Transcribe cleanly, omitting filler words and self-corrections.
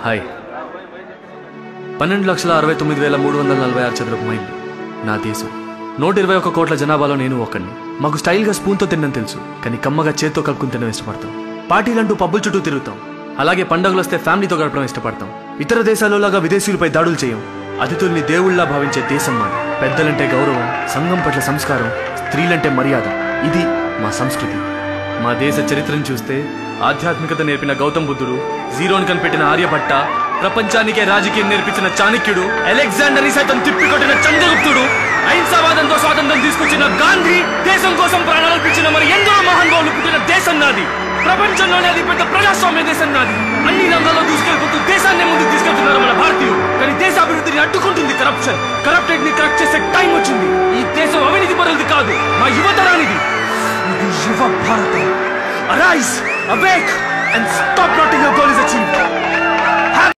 Hi. 12,69,346 చదరపు మైళ్ళు నా దేశం. 121 కోట్ల జనాభాలో నేను ఒకడిని. మాకు స్టైల్గా స్పూన్తో తినడం తెలుసు, కానీ కమ్మగా చేత్తో కలుపుకుని తినడం ఇష్టపడతాం. పార్టీలంటూ పబ్బుల చుట్టూ తిరుగుతాం. అలాగే పండుగలు వస్తే ఫ్యామిలీతో గడపడం ఇష్టపడతాం. ఇతర దేశాలలాగా విదేశీయులపై దాడులు చేయం. అతిథుల్ని దేవుళ్లా భావించే దేశం మాది. పెద్దలంటే గౌరవం, సంఘం పట్ల సంస్కారం, స్త్రీలంటే మర్యాద. ఇది మా సంస్కృతి. మా దేశ చరిత్రను చూస్తే ఆధ్యాత్మికత నేర్పిన గౌతమ్ బుద్ధుడు, జీరోను కనిపెట్టిన ఆర్యభట్ట, ప్రపంచానికే రాజకీయం నేర్పించిన చాణక్యుడు, అలెగ్జాండర్ని సైతం తిప్పికొట్టిన చంద్రగుప్తుడు, అహింసావాదంతో స్వాతంత్రం తీసుకొచ్చిన గాంధీ, దేశం కోసం ప్రాణాలర్పించిన మరి ఎందరో మహానుభావులు పుట్టిన దేశం నాది. ప్రపంచంలోనే అది పెద్ద ప్రజాస్వామ్య దేశం నాది. అన్ని రంగాల్లో దూసుకెళ్లిపోతూ దేశాన్ని ముందుకు తీసుకెళ్తున్నారు మన భారతీయులు. కానీ దేశాభివృద్ధిని అడ్డుకుంటుంది కరప్షన్. కరప్టెడ్ ని కరెక్ట్ చేసే టైం వచ్చింది. ఈ దేశం అవినీతి పరులది కాదు, మా యువతరానిది. ఇది యువ భారతం. Arise, awake, and stop not